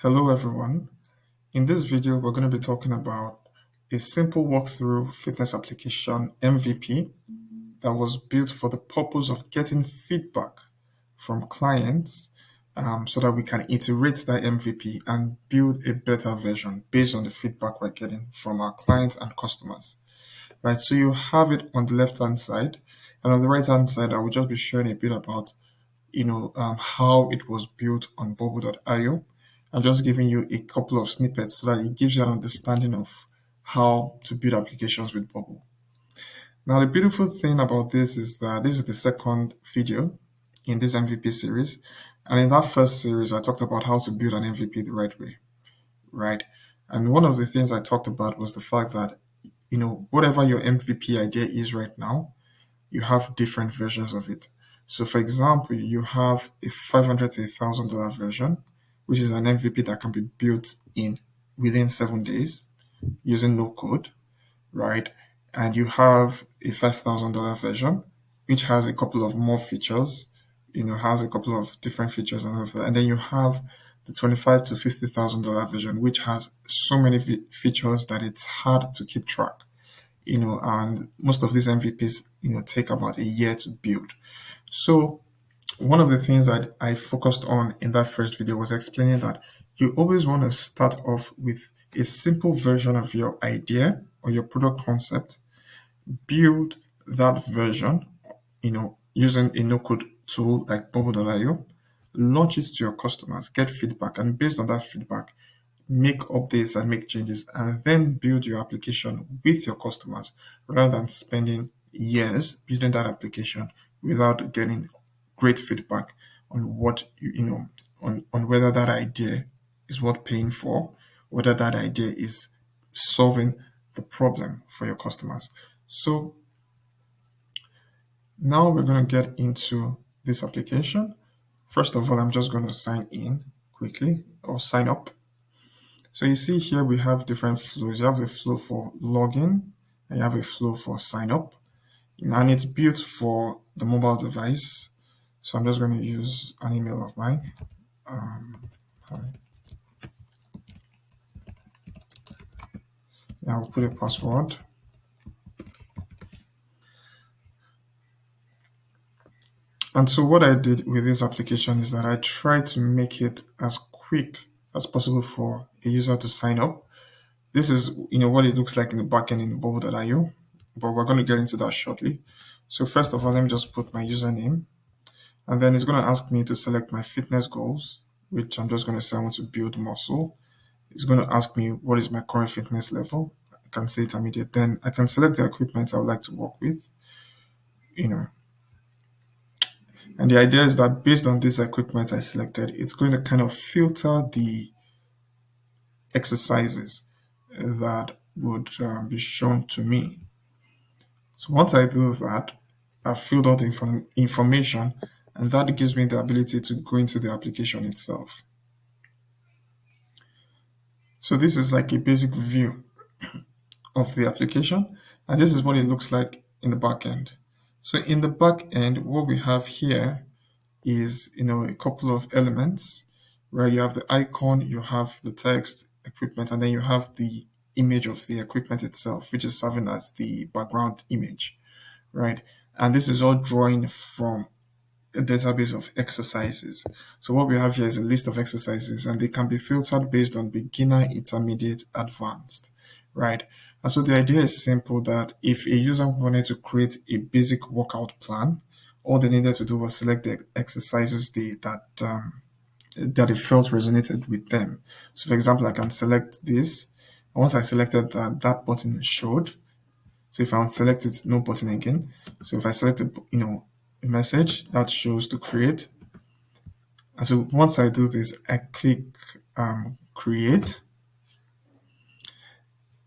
Hello everyone. In this video, we're going to be talking about a simple walkthrough fitness application MVP that was built for the purpose of getting feedback from clients so that we can iterate that MVP and build a better version based on the feedback we're getting from our clients and customers. Right, so you have it on the left hand side, and on the right hand side, I will just be sharing a bit about how it was built on Bobo.io. I'm just giving you a couple of snippets so that it gives you an understanding of how to build applications with Bobo. Now, the beautiful thing about this is that this is the second video in this MVP series. And in that first series, I talked about how to build an MVP the right way, right? And one of the things I talked about was the fact that, whatever your MVP idea is right now, you have different versions of it. So, for example, you have a $500 to $1,000 version, which is an MVP that can be built in within 7 days using no code, right? And you have a $5,000 version, which has a couple of more features, has a couple of different features and all of that. And then you have the $25,000 to $50,000 version, which has so many features that it's hard to keep track, and most of these MVPs, take about a year to build. So one of the things that I focused on in that first video was explaining that you always want to start off with a simple version of your idea or your product concept, build that version, using a no-code tool like Bubble.io, launch it to your customers, get feedback, and based on that feedback, make updates and make changes, and then build your application with your customers rather than spending years building that application without getting great feedback on what on whether that idea is worth paying for, whether that idea is solving the problem for your customers. So now we're going to get into this application. First of all, I'm just going to sign in quickly or sign up. So you see here we have different flows. You have a flow for login and you have a flow for sign up. And it's built for the mobile device. So I'm just going to use an email of mine. Hi. I'll put a password. And so what I did with this application is that I tried to make it as quick as possible for a user to sign up. This is, what it looks like in the backend in Bowl.io, but we're going to get into that shortly. So first of all, let me just put my username, and then it's going to ask me to select my fitness goals, which I'm just going to say I want to build muscle. It's going to ask me what is my current fitness level. I can say intermediate. Then I can select the equipment I would like to work with, you know. And the idea is that based on this equipment I selected, it's going to kind of filter the exercises that would be shown to me. So once I do that, I've filled out the information, and that gives me the ability to go into the application itself. So this is like a basic view of the application, and this is what it looks like in the back end. So in the back end, what we have here is a couple of elements where you have the icon, you have the text, equipment, and then you have the image of the equipment itself, which is serving as the background image, right? And this is all drawing from a database of exercises. So what we have here is a list of exercises, and they can be filtered based on beginner, intermediate, advanced, right? And so the idea is simple, that if a user wanted to create a basic workout plan, all they needed to do was select the exercises that it felt resonated with them. So for example, I can select this. And once I selected that, that button showed. So if I select it, no button again. So if I selected, a message that shows to create. And so once I do this, I click create,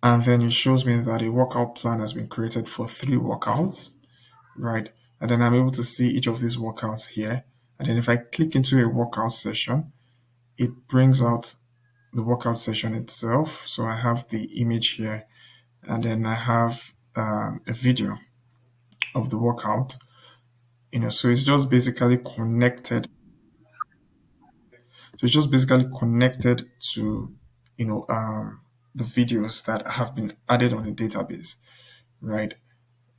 and then it shows me that a workout plan has been created for 3 workouts, right? And then I'm able to see each of these workouts here. And then if I click into a workout session, it brings out the workout session itself. So I have the image here, and then I have a video of the workout. So it's just basically connected. So it's just basically connected to, you know, the videos that have been added on the database, right?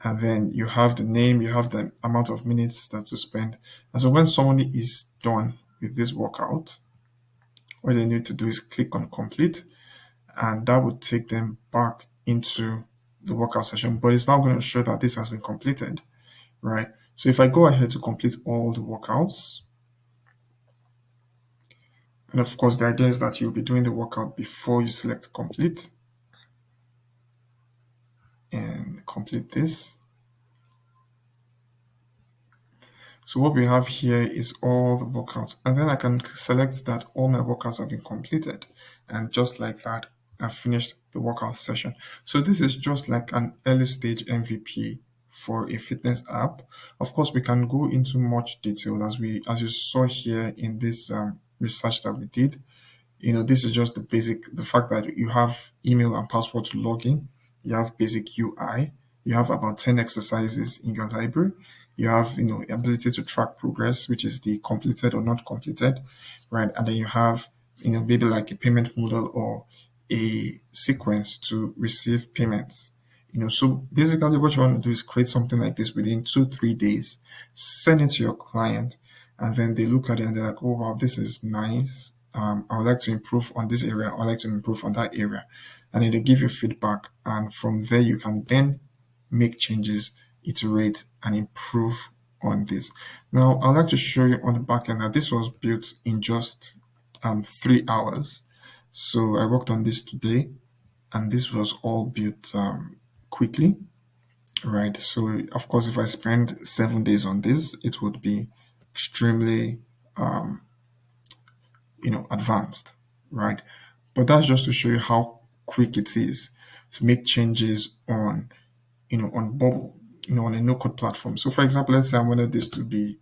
And then you have the name, you have the amount of minutes that to spend. And so when somebody is done with this workout, what they need to do is click on complete, and that would take them back into the workout session. But it's now going to show that this has been completed, right? So if I go ahead to complete all the workouts, and of course, the idea is that you'll be doing the workout before you select complete and complete this. So what we have here is all the workouts, and then I can select that all my workouts have been completed, and just like that, I've finished the workout session. So this is just like an early stage MVP for a fitness app. Of course, we can go into much detail as you saw here in this research that we did. This is just the fact that you have email and password to log in, you have basic UI, you have about 10 exercises in your library, you have, ability to track progress, which is the completed or not completed, right? And then you have, maybe like a payment model or a sequence to receive payments. So basically what you want to do is create something like this within 2, 3 days, send it to your client, and then they look at it and they're like, oh wow, this is nice. I would like to improve on this area. I would like to improve on that area. And then they give you feedback. And from there, you can then make changes, iterate, and improve on this. Now, I'd like to show you on the back end that this was built in just 3 hours. So I worked on this today, and this was all built quickly, right? So, of course, if I spend 7 days on this, it would be extremely advanced, right? But that's just to show you how quick it is to make changes on Bubble, on a no-code platform. So, for example, let's say I wanted this to be,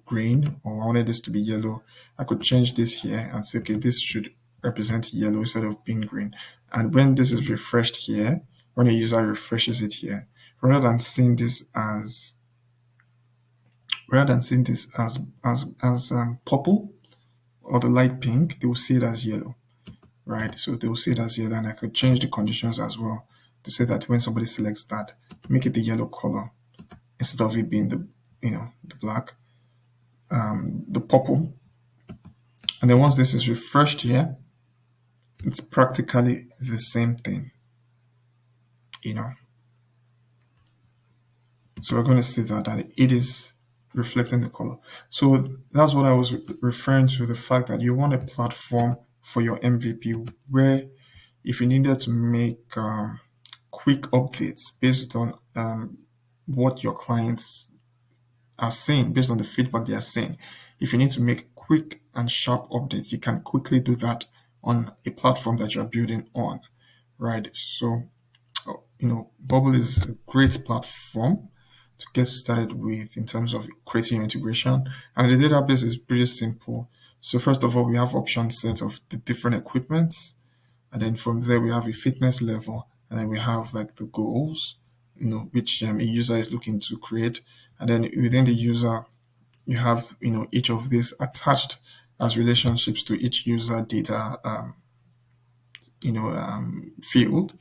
green, or I wanted this to be yellow. I could change this here and say, okay, this should represent yellow instead of being green. And when this is refreshed here, when a user refreshes it here, rather than seeing this as purple or the light pink, they will see it as yellow, right? So they will see it as yellow, and I could change the conditions as well to say that when somebody selects that, make it the yellow color instead of it being the black, the purple. And then once this is refreshed here, it's practically the same thing, you know. So we're going to see that it is reflecting the color. So that's what I was referring to, the fact that you want a platform for your MVP where if you needed to make quick updates based on what your clients are saying, based on the feedback they are saying, if you need to make quick and sharp updates, you can quickly do that on a platform that you're building on, right? So Bubble is a great platform to get started with in terms of creating your integration. And the database is pretty simple. So first of all, we have option set of the different equipments. And then from there, we have a fitness level. And then we have like the goals, which a user is looking to create. And then within the user, you have, each of these attached as relationships to each user data, field,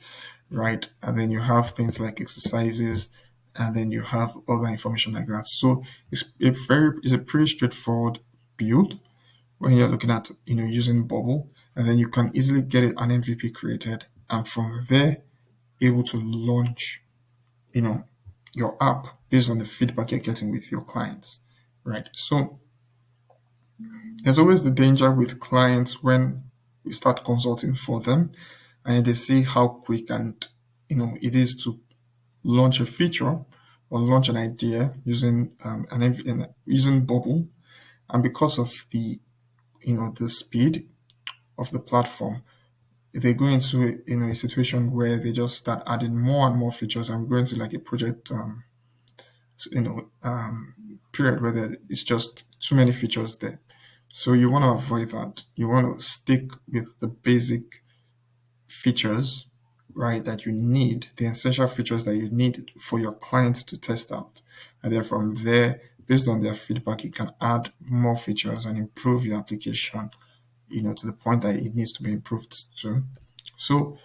right? And then you have things like exercises, and then you have other information like that. So it's a pretty straightforward build when you're looking at using Bubble, and then you can easily get an MVP created, and from there able to launch your app based on the feedback you're getting with your clients, right? So there's always the danger with clients when we start consulting for them and they see how quick and it is to launch a feature or launch an idea using using Bubble, and because of the speed of the platform, they go into a situation where they just start adding more and more features, and we go into like a project period where it's just too many features there. So you want to avoid that. You want to stick with the basic features, right, that you need, the essential features that you need for your client to test out. And then from there, based on their feedback, you can add more features and improve your application, to the point that it needs to be improved to. So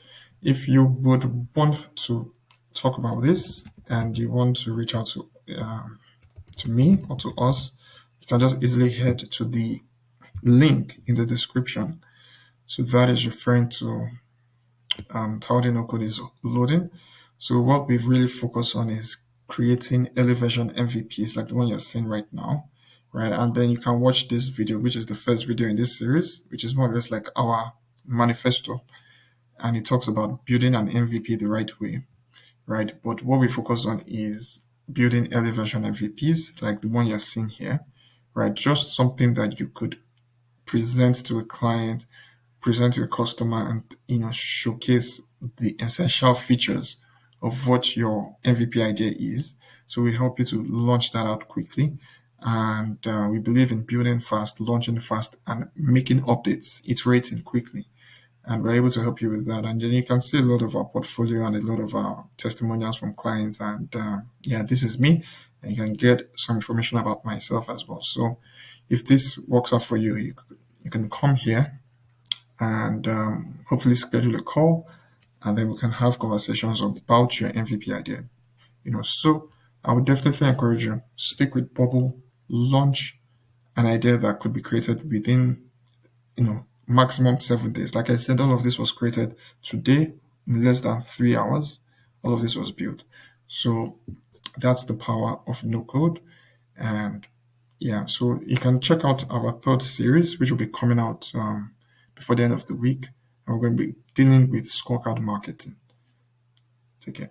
if you would want to talk about this and you want to reach out to me or to us, you can just easily head to the link in the description. So that is referring to Taudi no code is loading. So what we've really focused on is creating elevation MVPs like the one you're seeing right now, right? And then you can watch this video, which is the first video in this series, which is more or less like our manifesto. And it talks about building an MVP the right way, right? But what we focus on is building elevation MVPs like the one you're seeing here, right? Just something that you could present to a client, present to a customer, and showcase the essential features of what your MVP idea is. So we help you to launch that out quickly. And we believe in building fast, launching fast, and making updates, iterating quickly. And we're able to help you with that. And then you can see a lot of our portfolio and a lot of our testimonials from clients. And yeah, this is me. And you can get some information about myself as well. So if this works out for you, you can come here and hopefully schedule a call, and then we can have conversations about your MVP idea. So I would definitely encourage you stick with Bubble, launch an idea that could be created within maximum 7 days. Like I said, all of this was created today in less than 3 hours. All of this was built. So that's the power of no code. And yeah, so you can check out our third series, which will be coming out before the end of the week. And we're going to be dealing with scorecard marketing. Take care.